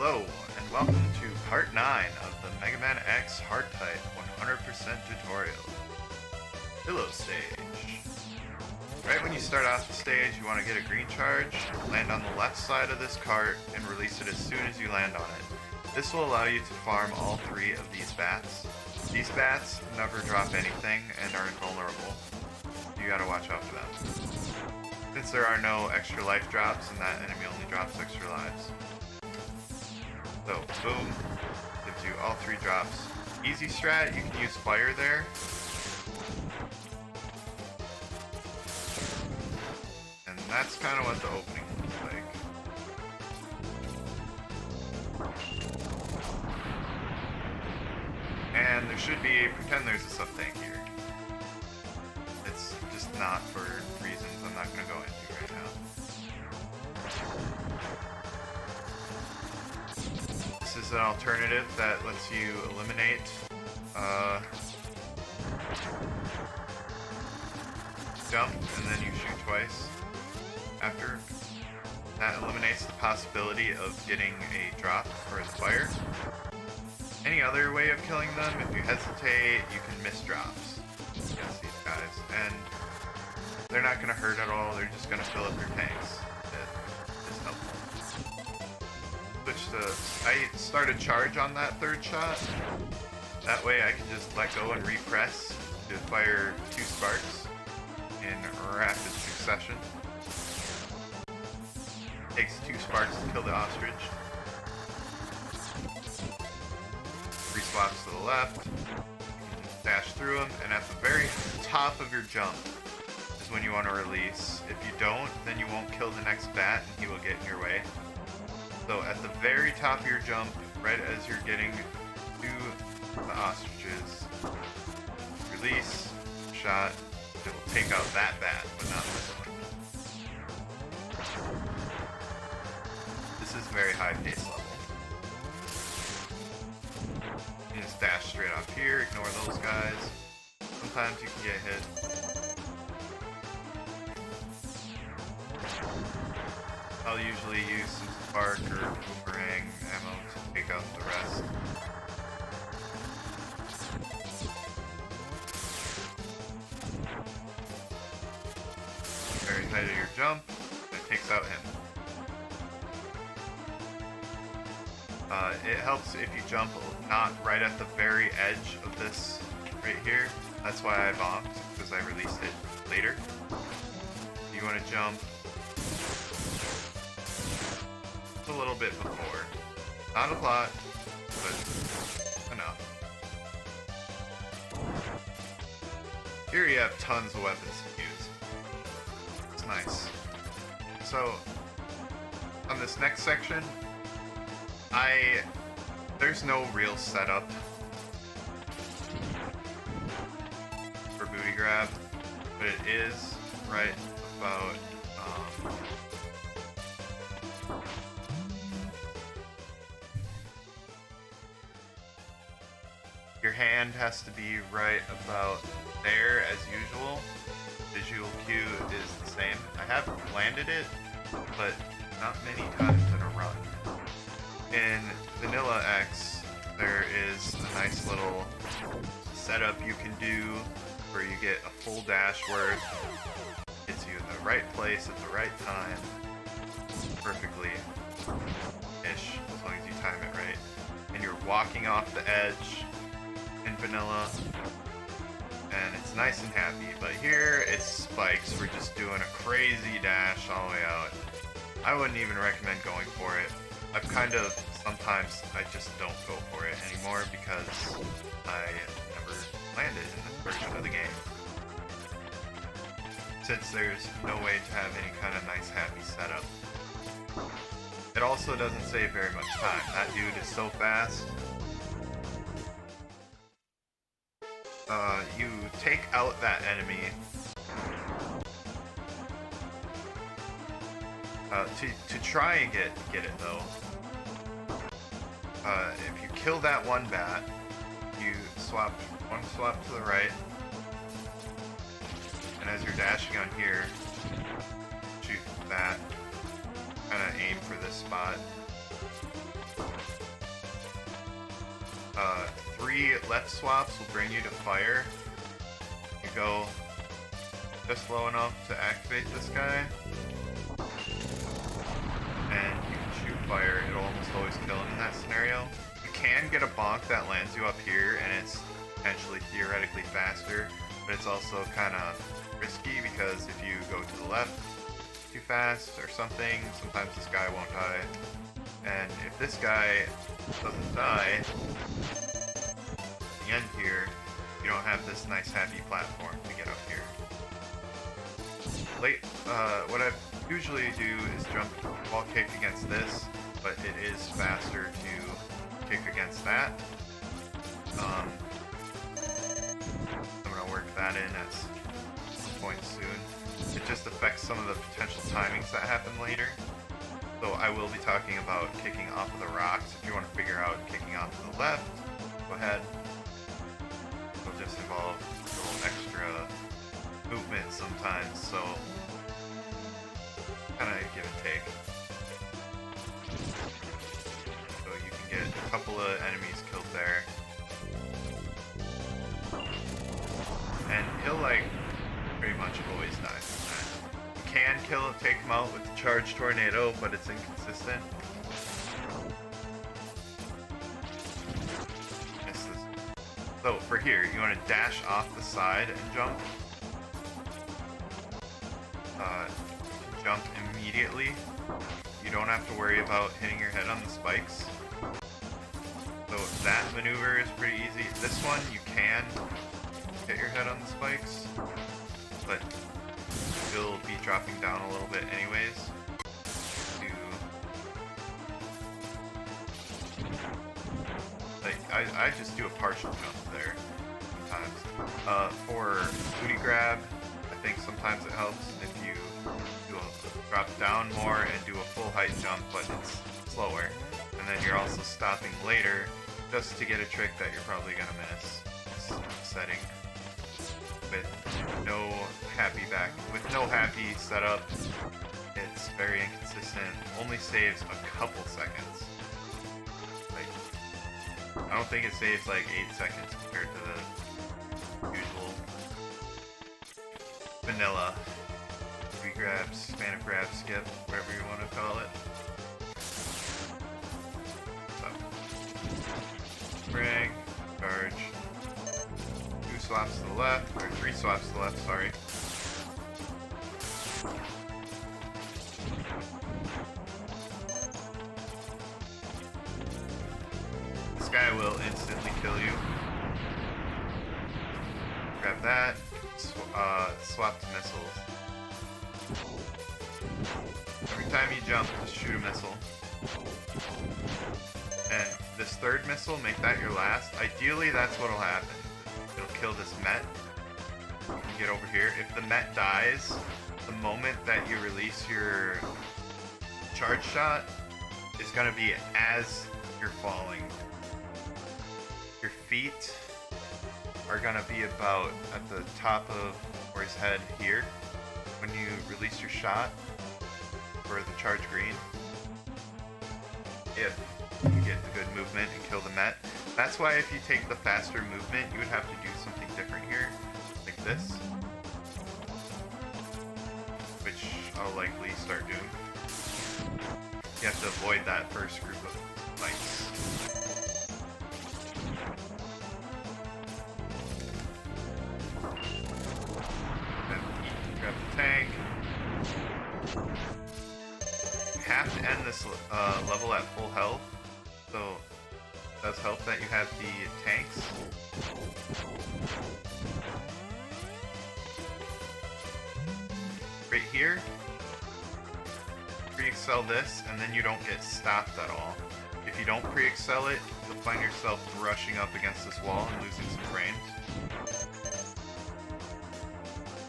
Hello, and welcome to part 9 of the Mega Man X Hard-Type 100% tutorial. Pillow stage. Right when you start off the stage, you want to get a green charge, land on the left side of this cart, and release it as soon as you land on it. This will allow you to farm all 3 of these bats. These bats never drop anything and are invulnerable. You gotta watch out for them. Since there are no extra life drops and that enemy only drops extra lives. So, boom, gives you all 3 drops. Easy strat, you can use fire there. And that's kind of what the opening looks like. And there should be, pretend there's a sub-tank here. It's just not for reasons I'm not going to go into right now. This is an alternative that lets you eliminate jump and then you shoot twice after. That eliminates the possibility of getting a drop or a fire. Any other way of killing them, if you hesitate, you can miss drops against these guys. And they're not going to hurt at all, they're just going to fill up your tanks. It is helpful. I start a charge on that 3rd shot. That way I can just let go and repress to fire 2 sparks in rapid succession. Takes 2 sparks to kill the ostrich. 3 swaps to the left. You can dash through them, and at the very top of your jump is when you want to release. If you don't, then you won't kill the next bat and he will get in your way. So at the very top of your jump, right as you're getting to the ostriches, release, shot, it will take out that bat, but not this one. This is very high pace level. You just dash straight off here, ignore those guys. Sometimes you can get hit. I'll usually use some spark or boomerang ammo to take out the rest. Very height of your jump, that takes out him. It helps if you jump not right at the very edge of this right here. That's why I bombed, because I released it later. You want to jump a little bit before. Not a lot, but enough. Here you have tons of weapons to use. It's nice. So, on this next section, there's no real setup for booty grab, but it is right about your hand has to be right about there as usual. Visual cue is the same. I have landed it, but not many times in a run. In Vanilla X, there is a nice little setup you can do where you get a full dash worth. Gets you in the right place at the right time. Perfectly-ish, as long as you time it right. And you're walking off the edge in Vanilla, and it's nice and happy. But here, it's spikes. We're just doing a crazy dash all the way out. I wouldn't even recommend going for it. I've kind of, sometimes I just don't go for it anymore because I never landed in this version of the game. Since there's no way to have any kind of nice happy setup. It also doesn't save very much time. That dude is so fast. You take out that enemy. To try and get it though, if you kill that one bat, you swap one swap to the right, and as you're dashing on here, shoot that, kind of aim for this spot, 3 left swaps will bring you to fire. You go just low enough to activate this guy, and you can shoot fire. It'll almost always kill him in that scenario. You can get a bonk that lands you up here, and it's potentially theoretically faster, but it's also kind of risky because if you go to the left too fast or something, sometimes this guy won't die. And if this guy doesn't die, at the end here, you don't have this nice happy platform to get up here. What I usually do is jump wall kick against this, but it is faster to kick against that. I'm gonna work that in at some point soon. It just affects some of the potential timings that happen later. So I will be talking about kicking off of the rocks. If you want to figure out kicking off to the left, go ahead. It'll just involve a little extra movement sometimes, so kind of give and take. So you can get a couple of enemies killed there. And he'll like pretty much always die from that. You can take him out with the charge tornado, but it's inconsistent. Miss this. So for here, you want to dash off the side and jump. Jump immediately. You don't have to worry about hitting your head on the spikes. So that maneuver is pretty easy. This one, you can hit your head on the spikes, but you'll be dropping down a little bit anyways. I just do a partial jump there sometimes. For booty grab, I think sometimes it helps if you drop down more and do a full height jump, but it's slower. And then you're also stopping later just to get a trick that you're probably gonna miss. Setting with no happy setup, it's very inconsistent. Only saves a couple seconds. Like, I don't think it saves like 8 seconds compared to the usual vanilla grab, span of grab, skip, whatever you want to call it. So, spring, charge, 2 swaps to the left, or 3 swaps to the left, sorry. This guy will instantly kill you. Grab that, swap to missiles. Every time you jump, just shoot a missile. And this third missile, make that your last. Ideally, that's what'll happen. It'll kill this Met. You can get over here. If the Met dies, the moment that you release your charge shot is gonna be as you're falling. Your feet are gonna be about at the top of where his head here when you release your shot for the charge green. If you get the good movement and kill the Met. That's why if you take the faster movement, you would have to do something different here, like this, which I'll likely start doing. You have to avoid that first group of fights. Grab the tank. You have to end this level at full health, so it does help that you have the tanks. Right here, pre-excel this, and then you don't get stopped at all. If you don't pre-excel it, you'll find yourself brushing up against this wall and losing some frames.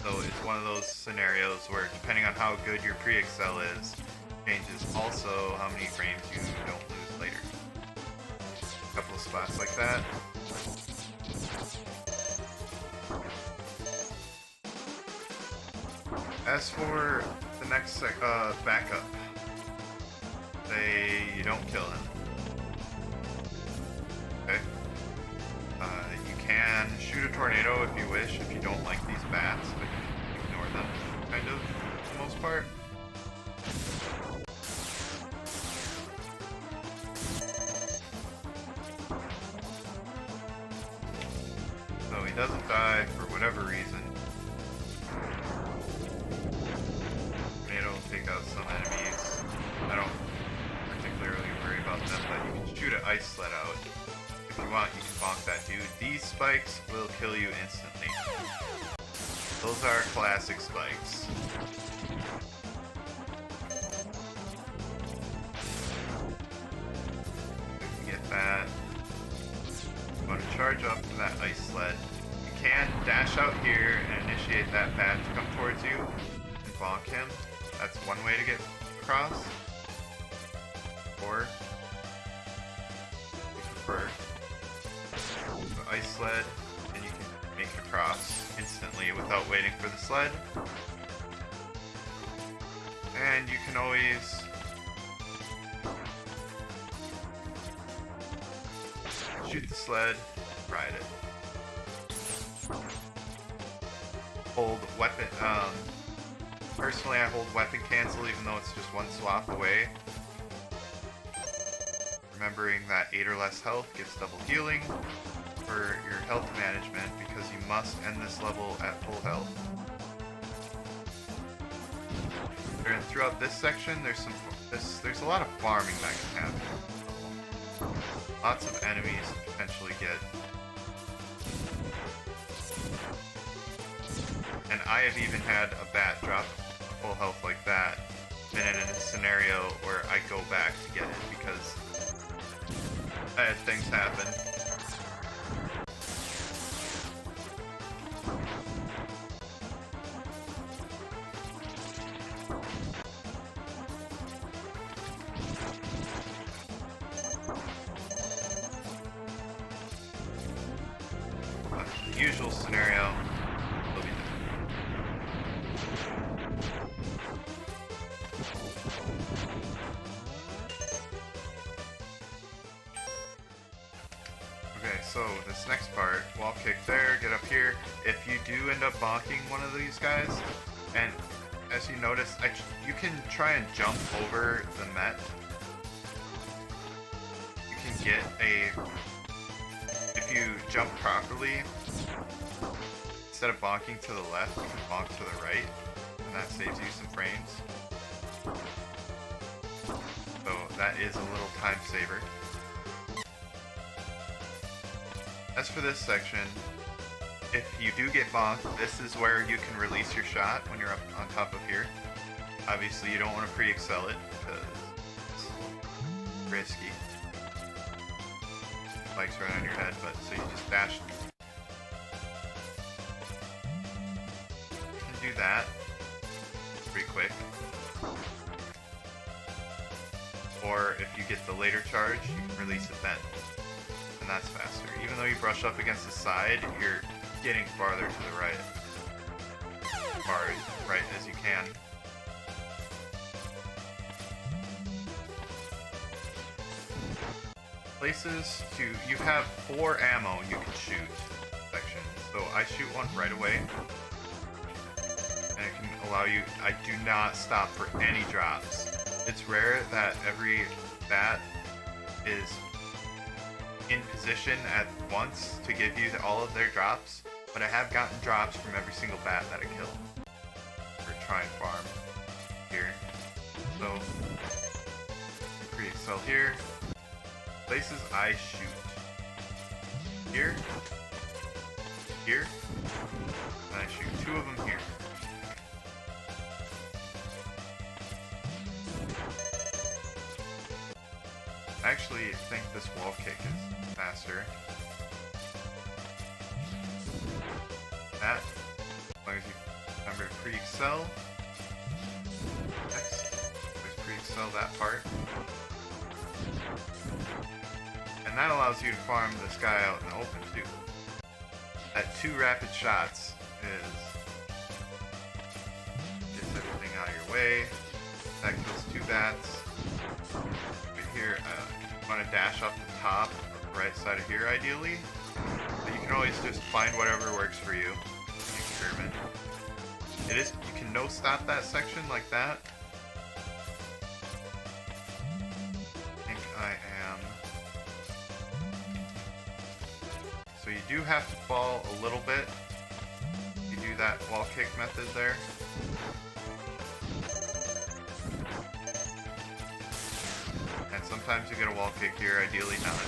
So it's one of those scenarios where, depending on how good your pre-excel is, changes also how many frames you don't lose later. A couple of spots like that. As for the next backup, say you don't kill him. Okay? shoot a tornado if you wish, if you don't like these bats, but ignore them, kind of, for the most part. So he doesn't die for whatever reason. Tornado will take out some enemies. I don't particularly worry about them, but you can shoot an ice sled out. If you want, you can bonk that dude. These spikes will kill you instantly. Those are classic spikes. You get that. You want to charge up to that ice sled. You can dash out here and initiate that bat to come towards you and bonk him. That's one way to get across. Or, if you prefer, the ice sled, and you can make it across instantly without waiting for the sled. And you can always shoot the sled, ride it. Hold weapon, personally I hold weapon cancel even though it's just one swap away. Remembering that 8 or less health gives double healing for your health management because you must end this level at full health. And throughout this section, there's a lot of farming that can happen. Lots of enemies to potentially get. And I have even had a bat drop full health like that, been in a scenario where I go back to get it because I had things happen. But the usual scenario will be done. Okay, so this next part, wall kick there, get up here. If you do end up bonking one of these guys, and as you notice, you can try and jump over the Met. You can get if you jump properly, instead of bonking to the left, you can bonk to the right, and that saves you some frames. So that is a little time saver. As for this section, if you do get bonked, this is where you can release your shot when you're up on top of here. Obviously you don't want to pre-excel it because it's risky. Spikes right on your head, but so you just dash. You can do that pretty quick. Or if you get the later charge, you can release it then. And that's faster. Even though you brush up against the side, you're getting farther to the right. Far right as you can. Places to, you have 4 ammo you can shoot section. So I shoot one right away. And it can allow you, I do not stop for any drops. It's rare that every bat is in position at once to give you all of their drops, but I have gotten drops from every single bat that I kill. Or try and farm here. So, pre-excel here. Places I shoot. Here. Here. And I shoot 2 of them here. I actually think this wall kick is faster. That, as long as you remember to pre-excel. Next, always pre-excel that part. And that allows you to farm this guy out in the open too. That 2 rapid shots gets everything out of your way. That kills 2 bats. Right here, you want to dash off the top, right side of here ideally. But you can can always just find whatever works for you. Experiment. You can no stop that section like that. I think I am. So you do have to fall a little bit. You do that wall kick method there. And sometimes you get a wall kick here, ideally not.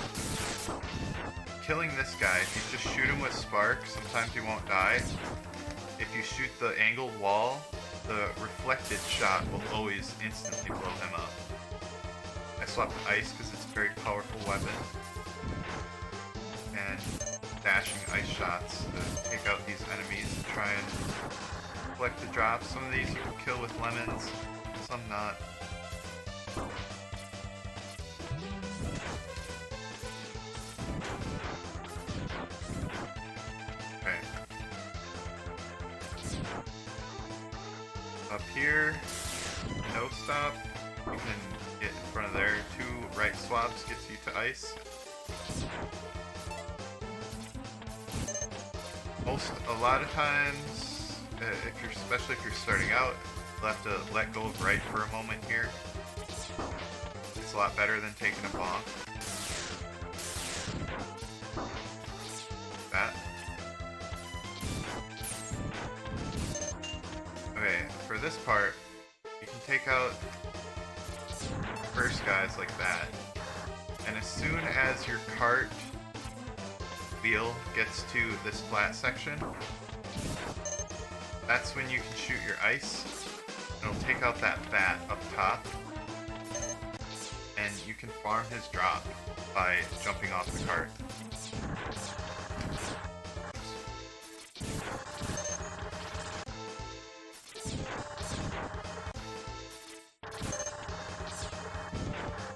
Killing this guy, if you just shoot him with spark, sometimes he won't die. If you shoot the angled wall, the reflected shot will always instantly blow him up. I swapped ice because it's a very powerful weapon. And dashing ice shots to take out these enemies and try and collect the drops. Some of these you can kill with lemons, some not. Okay. Up here, no stop. You can get in front of there. 2 right swaps gets you to ice. A lot of times, especially if you're starting out, you'll have to let go of right for a moment here. It's a lot better than taking a bomb. That. Okay, for this part, you can take out first guys like that, and as soon as your cart wheel gets to this flat section, that's when you can shoot your ice. It'll take out that bat up top, and you can farm his drop by jumping off the cart.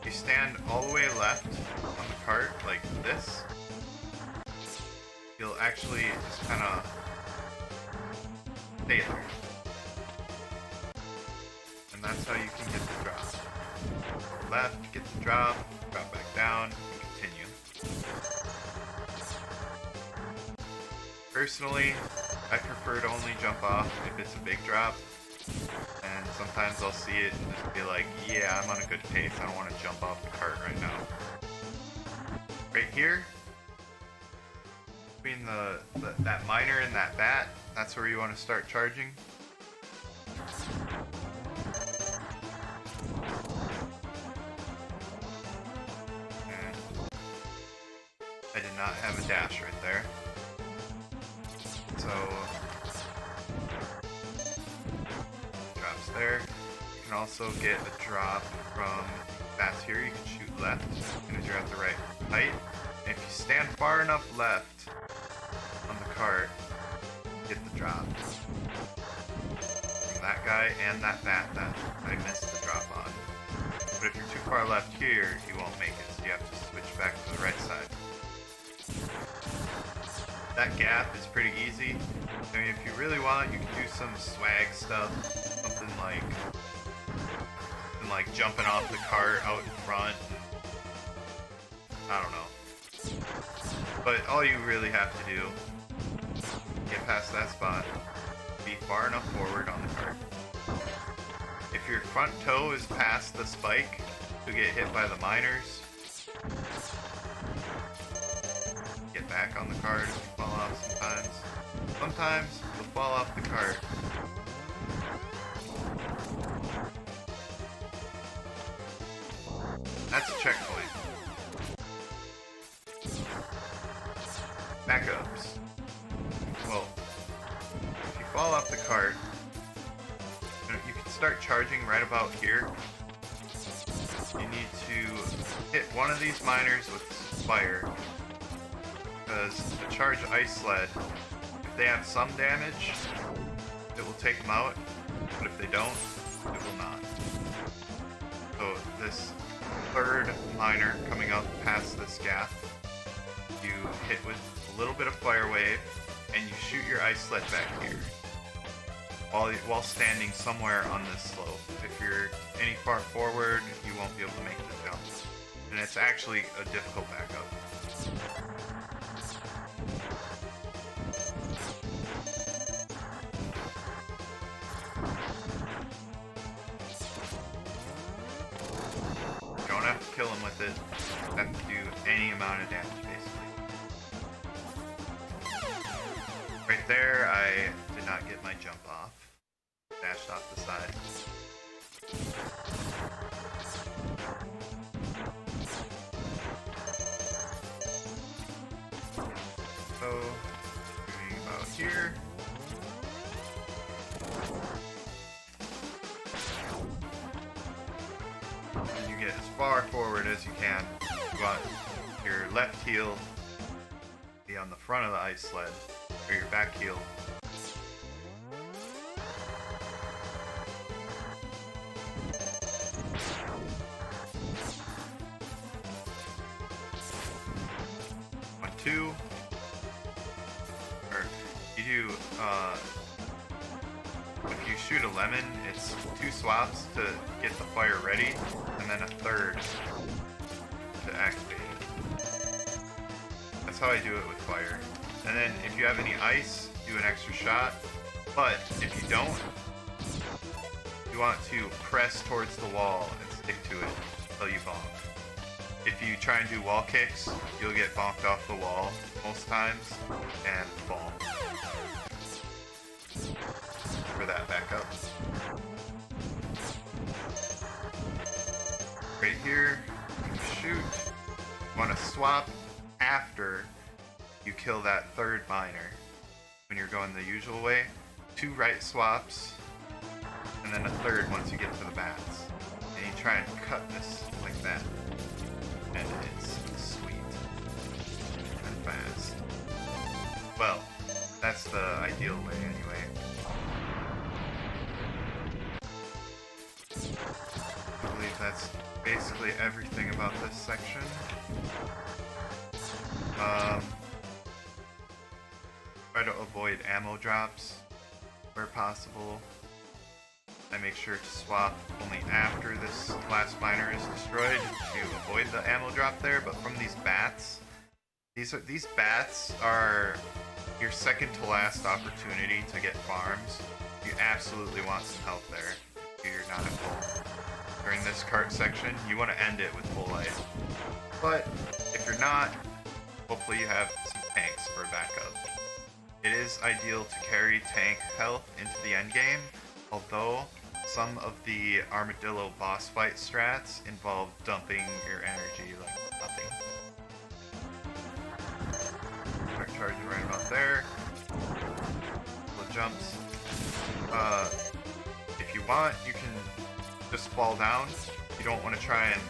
You stand all the way left on the cart like this. You'll actually just kind of stay there. And that's how you can get the drop. Left, get the drop back down, and continue. Personally, I prefer to only jump off if it's a big drop. And sometimes I'll see it and just be like, yeah, I'm on a good pace, I don't want to jump off the cart right now. Right here, between that miner and that bat, that's where you want to start charging. And I did not have a dash right there. So drops there. You can also get a drop from bats here. You can shoot left as you're at the right height. And if you stand far enough left on the cart, get the drop from that guy and that bat that I missed the drop on. But if you're too far left here, you won't make it, so you have to switch back to the right side. That gap is pretty easy. I mean, if you really want, you can do some swag stuff, something like jumping off the cart out in front. I don't know. But all you really have to do, get past that spot, be far enough forward on the cart. If your front toe is past the spike, you'll get hit by the miners. Get back on the cart if you fall off sometimes. Sometimes you'll fall off the cart. That's a checkpoint. Backups. Well, if you fall off the cart, you can start charging right about here. You need to hit one of these miners with fire, because the charged ice sled, if they have some damage, it will take them out, but if they don't, it will not. So this third miner coming up past this gap, you hit with a little bit of fire wave, and you shoot your ice sled back here, while standing somewhere on this slope. If you're any far forward, you won't be able to make the jump. And it's actually a difficult backup. kill him with it. Have to do any amount of damage, basically. Right there, I did not get my jump off. Dashed off the side. So, moving about here. And you get as far forward as you can. You want your left heel be on the front of the ice sled, or your back heel. Two, or you do, if you shoot a lemon, it's 2 swaps to get the fire ready, and then a third to activate it. That's how I do it with fire. And then if you have any ice, do an extra shot, but if you don't, you want to press towards the wall and stick to it until you bonk. If you try and do wall kicks, you'll get bonked off the wall most times and fall. For that backup. Right here, you shoot. You want to swap after you kill that third miner. When you're going the usual way, 2 right swaps, and then a third once you get to the bats. And you try and cut this like that. And it's sweet and fast. Well, that's the ideal way anyway. I believe that's basically everything about this section. Try to avoid ammo drops where possible. I make sure to swap only after this last miner is destroyed to avoid the ammo drop there, but from these bats, these bats are your second to last opportunity to get farms. You absolutely want some help there if you're not at full. During this cart section, you want to end it with full life. But if you're not, hopefully you have some tanks for backup. It is ideal to carry tank health into the end game, although some of the Armadillo boss fight strats involve dumping your energy like nothing. Start charging right about there. Couple jumps. If you want, you can just fall down. You don't want to try and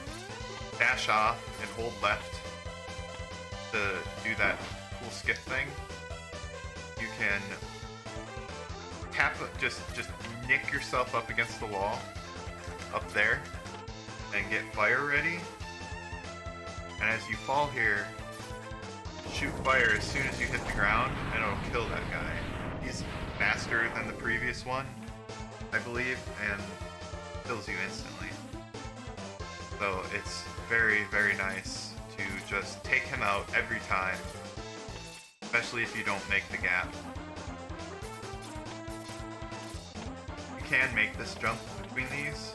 dash off and hold left to do that cool skip thing. You can tap, just nick yourself up against the wall, up there, and get fire ready. And as you fall here, shoot fire as soon as you hit the ground, and it'll kill that guy. He's faster than the previous one, I believe, and kills you instantly. So it's very, very nice to just take him out every time, especially if you don't make the gap. You can make this jump between these.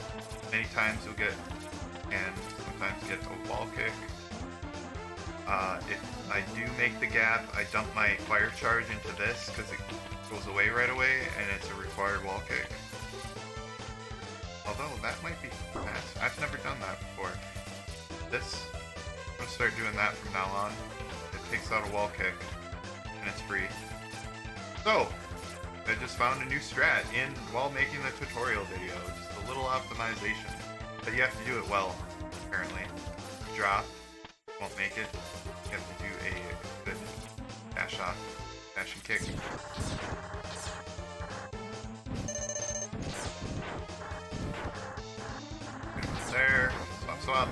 Many times you'll get, and sometimes get a wall kick. If I do make the gap, I dump my fire charge into this because it goes away right away and it's a required wall kick. Although that might be fast. I've never done that before. This, I'm gonna start doing that from now on. It takes out a wall kick and it's free. So, I just found a new strat while making the tutorial video. Just a little optimization. But you have to do it well, apparently. Drop, won't make it. You have to do a good dash off, dash and kick. There, swap,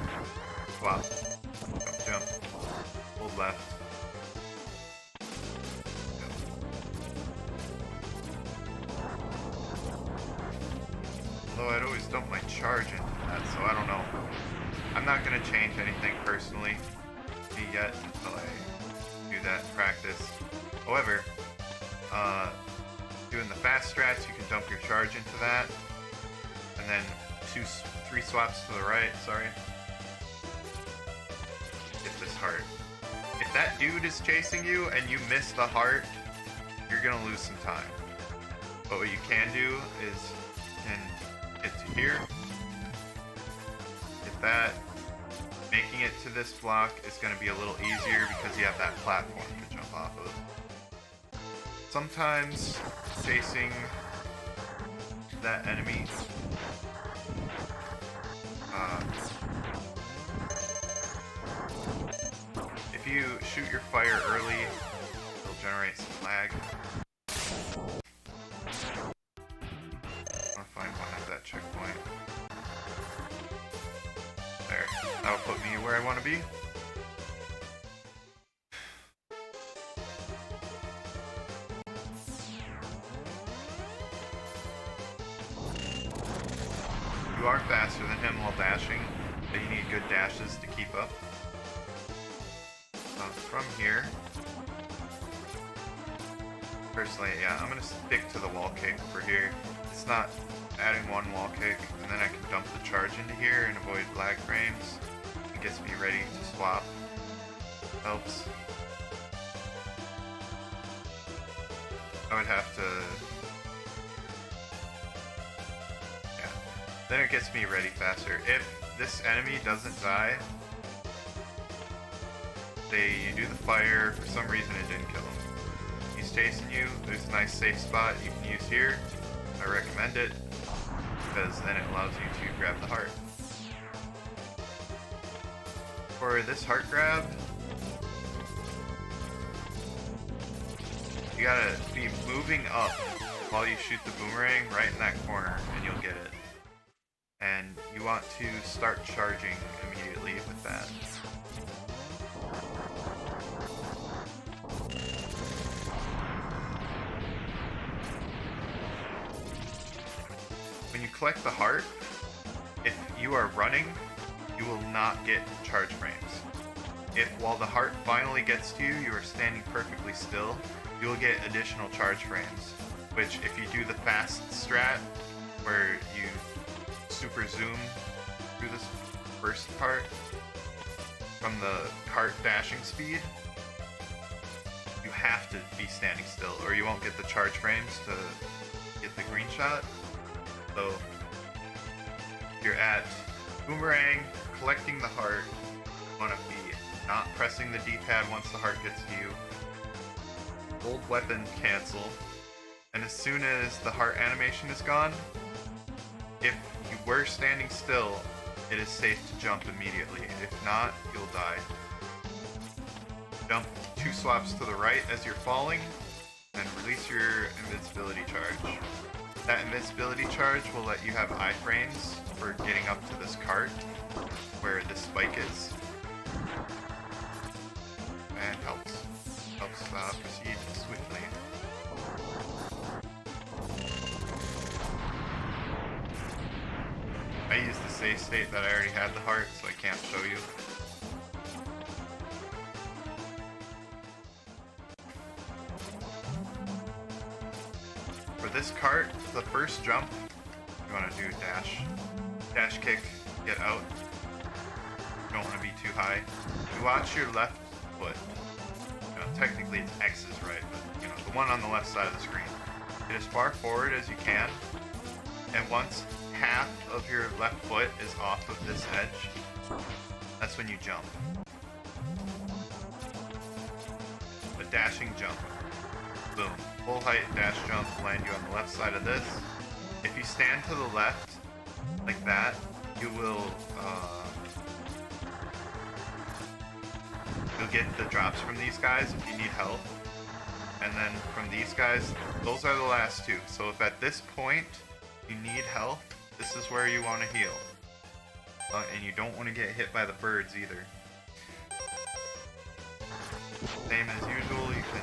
swap, jump, hold left. Although I'd always dump my charge into that, so I don't know. I'm not going to change anything personally yet until I do that in practice. However, doing the fast strats, you can dump your charge into that, and then 3 swaps to the right, sorry. this heart. If that dude is chasing you and you miss the heart, you're gonna lose some time. But what you can do is you can get to here, get that. Making it to this block is gonna be a little easier because you have that platform to jump off of. Sometimes chasing that enemy if you shoot your fire early, it'll generate some lag. I'll find one at that checkpoint. There. That'll put me where I want to be. You are faster than him while dashing, but you need good dashes to keep up. From here, personally, yeah, I'm gonna stick to the wall kick for here. It's not adding one wall kick, and then I can dump the charge into here and avoid lag frames. It gets me ready to swap. Helps. I would have to... yeah. Then it gets me ready faster. If this enemy doesn't die, you do the fire, for some reason it didn't kill him. He's chasing you, there's a nice safe spot you can use here. I recommend it, because then it allows you to grab the heart. For this heart grab, you gotta be moving up while you shoot the boomerang right in that corner, and you'll get it. And you want to start charging immediately with that. When you collect the heart, if you are running, you will not get charge frames. If while the heart finally gets to you, you are standing perfectly still, you will get additional charge frames, which if you do the fast strat, where you super zoom through this first part from the cart dashing speed, you have to be standing still or you won't get the charge frames to get the green shot. So you're at boomerang, collecting the heart, you want to be not pressing the D-pad once the heart gets to you. Hold weapon cancel, and as soon as the heart animation is gone, if you were standing still, it is safe to jump immediately. If not, you'll die. Jump 2 swaps to the right as you're falling, and release your invincibility charge. That invincibility charge will let you have iframes for getting up to this cart, where this spike is. And helps proceed swiftly. I used the save state that I already had the heart, so I can't show you. For this cart, the first jump, you want to do dash kick, get out. You don't want to be too high. You watch your left foot. You know, technically it's X's right, but you know, the one on the left side of the screen. Get as far forward as you can, and once half of your left foot is off of this edge, that's when you jump. A dashing jump. Boom. Full height dash jump will land you on the left side of this. If you stand to the left, like that, you will you'll get the drops from these guys if you need help. And then from these guys, those are the last two. So if at this point you need health, this is where you want to heal. And you don't want to get hit by the birds either. Same as usual, you can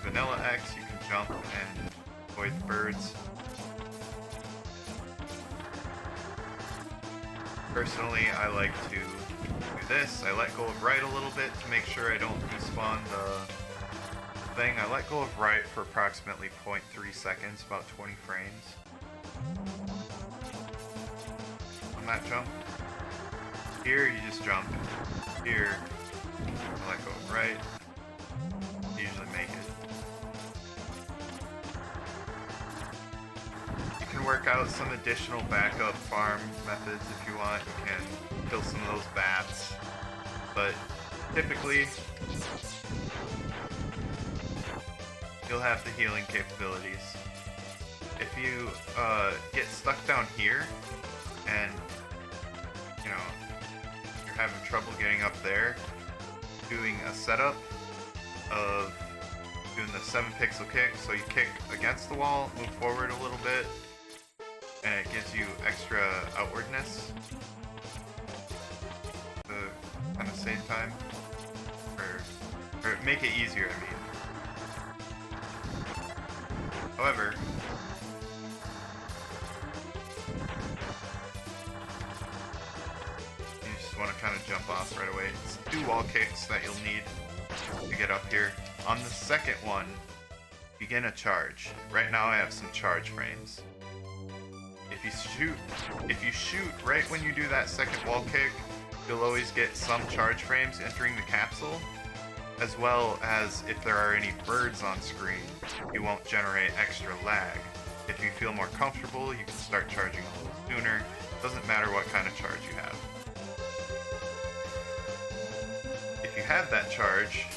vanilla X, you can jump and avoid the birds. Personally, I like to do this. I let go of right a little bit to make sure I don't despawn the thing. I let go of right for approximately 0.3 seconds, about 20 frames. On that jump. Here, you just jump. Here, Let go right. Usually make it. You can work out some additional backup farm methods if you want. You can kill some of those bats. But typically, you'll have the healing capabilities. If you get stuck down here and you're having trouble getting up there, doing a setup of doing the 7-pixel kick, so you kick against the wall, move forward a little bit, and it gives you extra outwardness to kind of save time, or make it easier, I mean. However, you just want to kind of jump off right away. It's 2 wall kicks that you'll need to get up here. On the second one, begin a charge. Right now I have some charge frames. If you shoot right when you do that second wall kick, you'll always get some charge frames entering the capsule, as well as if there are any birds on screen, you won't generate extra lag. If you feel more comfortable, you can start charging a little sooner. Doesn't matter what kind of charge you have. If you have that charge,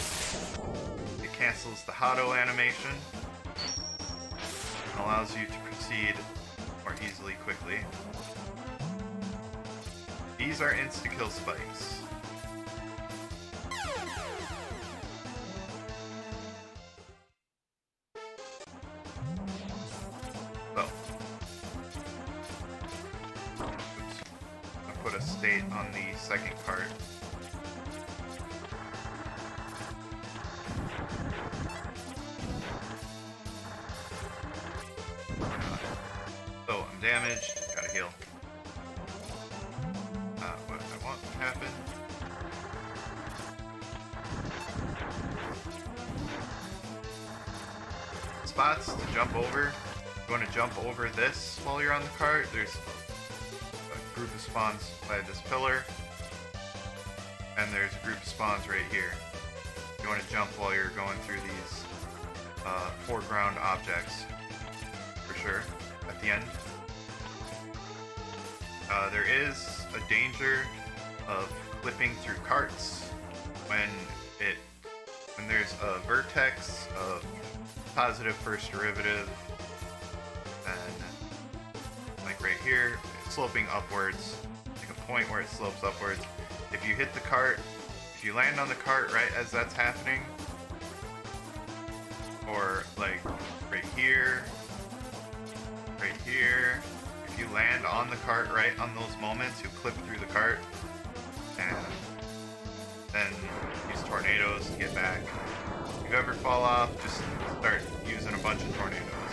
it cancels the Hado animation and allows you to proceed more easily quickly. These are insta-kill spikes. So, I put a state on the second cart. So I'm damaged, gotta heal. What I want to happen. Spots to jump over. You want to jump over this while you're on the cart. There's a group of spawns by this pillar, and there's a group of spawns right here. You want to jump while you're going through these foreground objects, for sure, at the end. There is a danger of clipping through carts when there's a vertex of positive first derivative, and like right here, it's sloping upwards, like a point where it slopes upwards. If you hit the cart, if you land on the cart right as that's happening, or like right here, if you land on the cart right on those moments, you clip through the cart, and then use tornadoes to get back. If you ever fall off, just start using a bunch of tornadoes.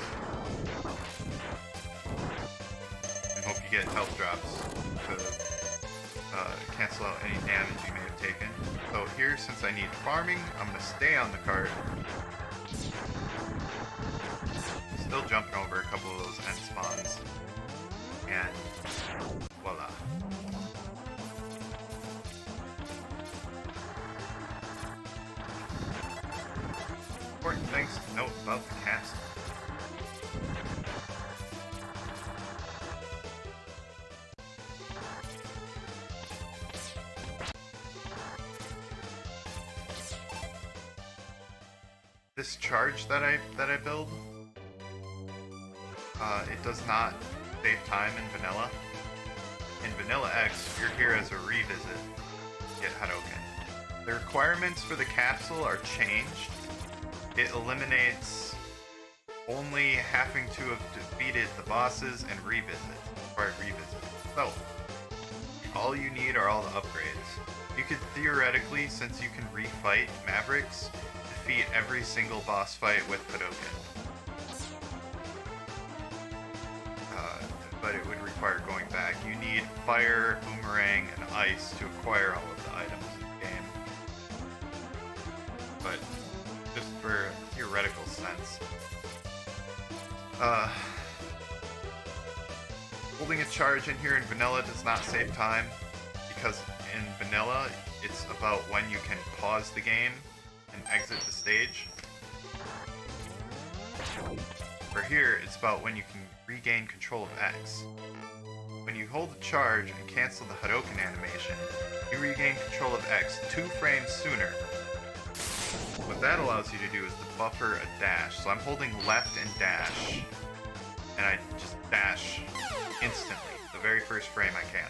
And hope you get health drops to cancel out any damage you may have taken. So here, since I need farming, I'm going to stay on the cart. Still jumping over a couple of those end spawns. And voila. Important things to note about the castle. This charge that I build, it does not save time in vanilla. In Vanilla X, you're here as a revisit. Get Hadoken. The requirements for the capsule are changed. It eliminates only having to have defeated the bosses and revisit. So, all you need are all the upgrades. You could theoretically, since you can refight Mavericks, defeat every single boss fight with Hadoken. But it would require going back. You need fire, boomerang, and ice to acquire all of the items in the game. But just for a theoretical sense. Holding a charge in here in vanilla does not save time, because in vanilla, it's about when you can pause the game and exit the stage. For here, it's about when you can regain control of X. When you hold the charge and cancel the Hadoken animation, you regain control of X 2 frames sooner. What that allows you to do is to buffer a dash. So I'm holding left and dash, and I just dash instantly, the very first frame I can.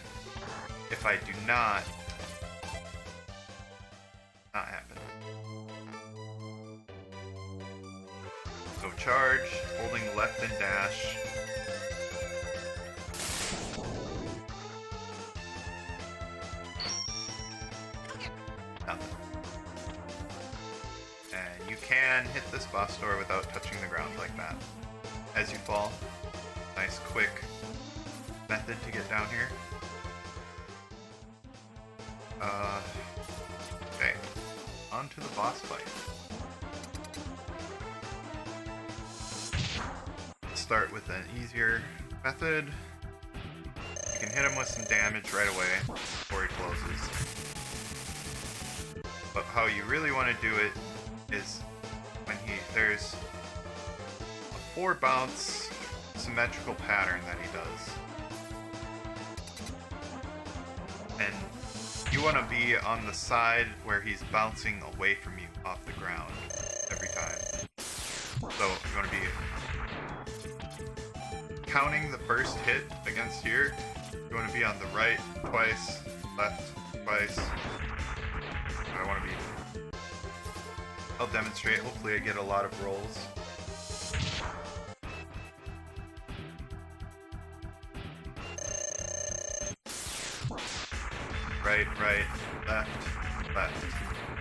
If I do not happen. So charge, holding left and dash. Nothing. And you can hit this boss door without touching the ground like that. As you fall. Nice quick method to get down here. Okay. On to the boss fight. Start with an easier method. You can hit him with some damage right away before he closes. But how you really want to do it is when there's a 4 bounce symmetrical pattern that he does. And you want to be on the side where he's bouncing away from you off the ground every time. So you want to be counting the first hit against here. You want to be on the right twice, left twice. I want to be... I'll demonstrate. Hopefully I get a lot of rolls. Right, right, left, left,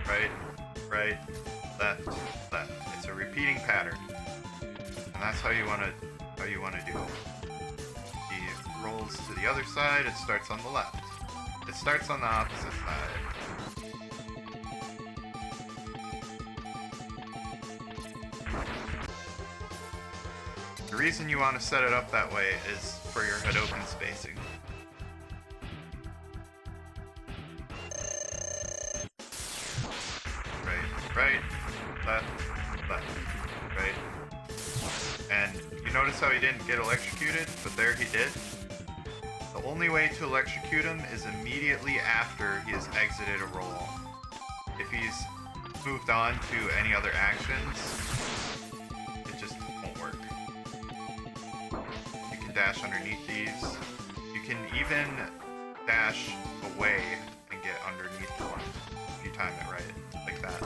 right, right, left, left. It's a repeating pattern. And that's how you want to do it. He rolls to the other side, it starts on the left. It starts on the opposite side. The reason you want to set it up that way is for your Hadoken spacing. Right, left, left, right. And you notice how he didn't get electrocuted, but there he did. The only way to electrocute him is immediately after he has exited a roll. If he's moved on to any other actions, it just won't work. You can dash underneath these. You can even dash away and get underneath one if you time it right, like that.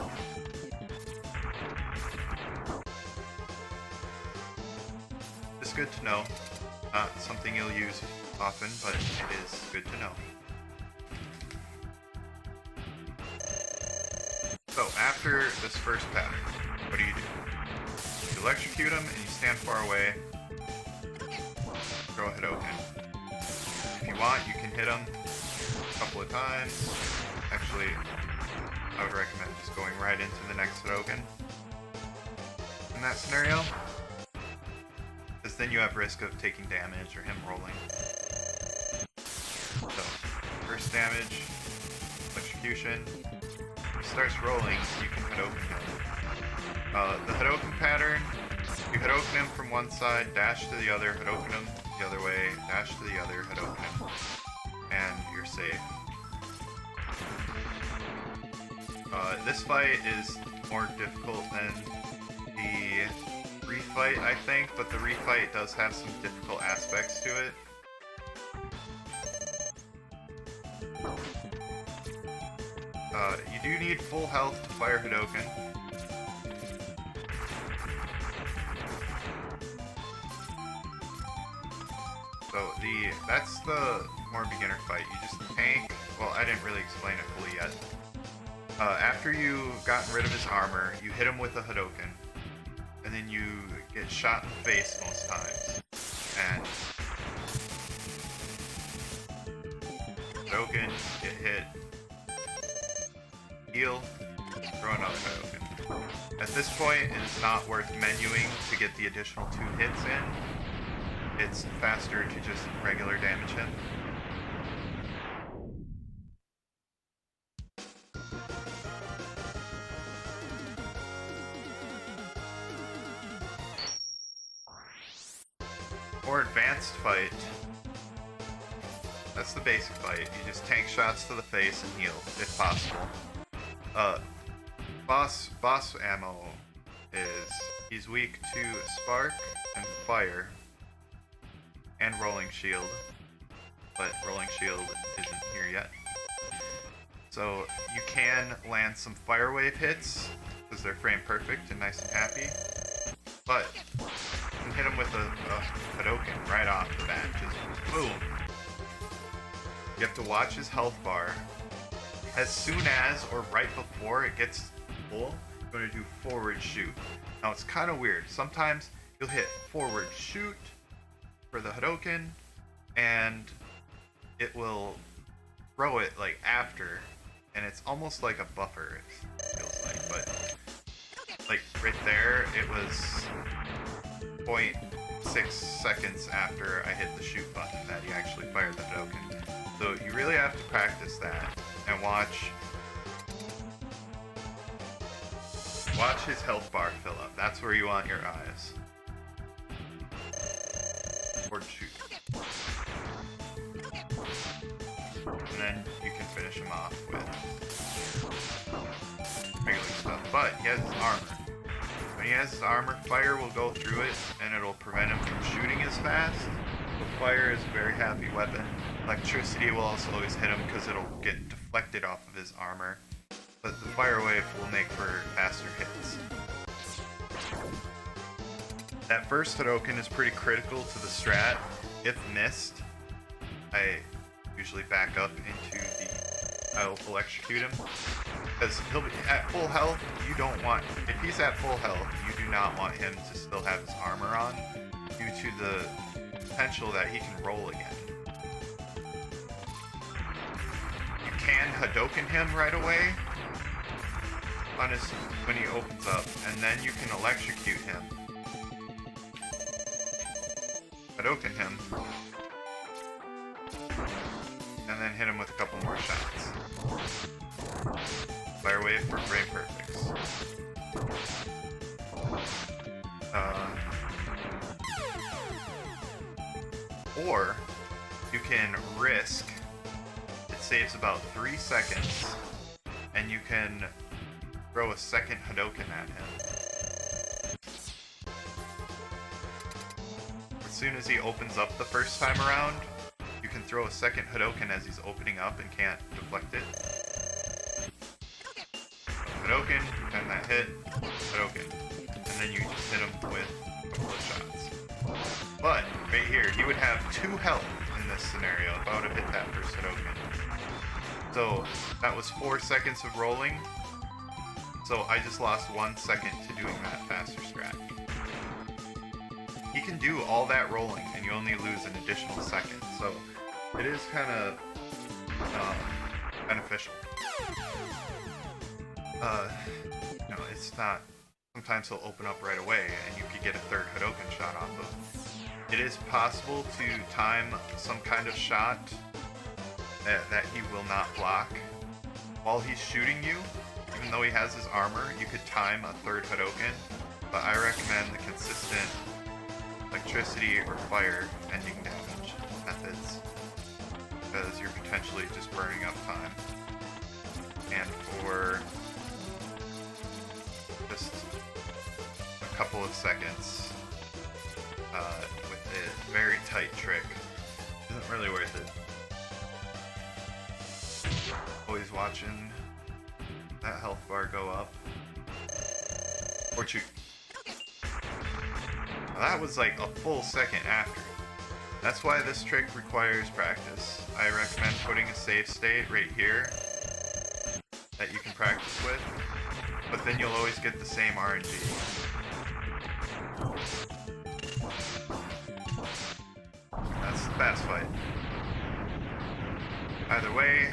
It's good to know. Not something you'll use often, but it is good to know. So, after this first pattern, what do? You electrocute him and you stand far away. Throw a Hadoken. If you want, you can hit him a couple of times. Actually, I would recommend just going right into the next Hadoken in that scenario. Because then you have risk of taking damage or him rolling. So, first damage, electrocution. If he starts rolling, you can Hadoken him. The Hadoken pattern, you Hadoken him from one side, dash to the other, Hadoken him the other way, dash to the other, Hadoken him, and you're safe. This fight is more difficult than the refight, I think, but the refight does have some difficult aspects to it. You do need full health to fire Hadoken. So that's the more beginner fight. You just tank. Well, I didn't really explain it fully yet. After you've gotten rid of his armor, you hit him with a Hadoken. And then you get shot in the face most times. And Hadoken, get hit, heal, throw another Hadoken. At this point, it is not worth menuing to get the additional 2 hits in. It's faster to just regular damage him. More advanced fight. That's the basic fight. You just tank shots to the face and heal, if possible. Boss ammo is he's weak to spark and fire and rolling shield, but rolling shield isn't here yet. So you can land some fire wave hits because they're frame perfect and nice and happy, but you can hit him with a Hadouken right off the bat, just boom. You have to watch his health bar. As soon as or right before it gets full, you're going to do forward shoot. Now it's kind of weird. Sometimes you'll hit forward shoot for the Hadouken, and it will throw it like after, and it's almost like a buffer, it feels like. But like right there, it was 0.6 seconds after I hit the shoot button that he actually fired the Hadouken. So you really have to practice that and watch his health bar fill up. That's where you want your eyes. Or shoot. And then you can finish him off with regular stuff. But he has his armor. When he has his armor, fire will go through it and it'll prevent him from shooting as fast. But fire is a very happy weapon. Electricity will also always hit him because it'll get deflected off of his armor. But the fire wave will make for faster hits. That first Hadouken is pretty critical to the strat. If missed, I usually back up into I'll electrocute him. Because he'll be at full health, if he's at full health, you do not want him to still have his armor on due to the potential that he can roll again. You can Hadouken him right away when he opens up, and then you can electrocute him. Hadouken him, and then hit him with a couple more shots. Fire wave for frame perfects. Or you can risk, it saves about 3 seconds, and you can throw a second Hadouken at him. As soon as he opens up the first time around, you can throw a second Hadouken as he's opening up and can't deflect it. Hadouken, and that hit, Hadouken. And then you just hit him with a couple of shots. But, right here, he would have 2 health in this scenario if I would have hit that first Hadouken. So, that was 4 seconds of rolling. So I just lost 1 second to doing that faster strat. He can do all that rolling and you only lose an additional second. So it is kind of beneficial. It's not. Sometimes he'll open up right away and you could get a third Hadouken shot off of. It is possible to time some kind of shot that he will not block while he's shooting you. Even though he has his armor, you could time a third Hadouken, but I recommend the consistent electricity or fire ending damage methods, because you're potentially just burning up time. And for just a couple of seconds with a very tight trick, isn't really worth it. Always watching that health bar go up. Or shoot. Now that was like a full second after. That's why this trick requires practice. I recommend putting a save state right here that you can practice with, but then you'll always get the same RNG. That's the fast fight. Either way,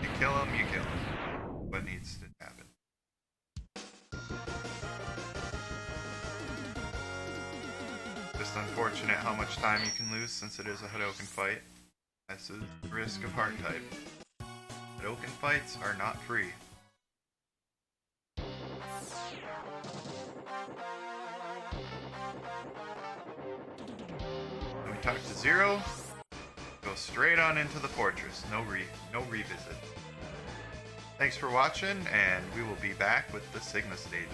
you kill him, you kill him. What needs to happen. Just unfortunate how much time you can lose since it is a Hadouken fight. That's the risk of hard type. Hadouken fights are not free. talk to Zero. Go straight on into the fortress. No revisit. Thanks for watching, and we will be back with the Sigma stages.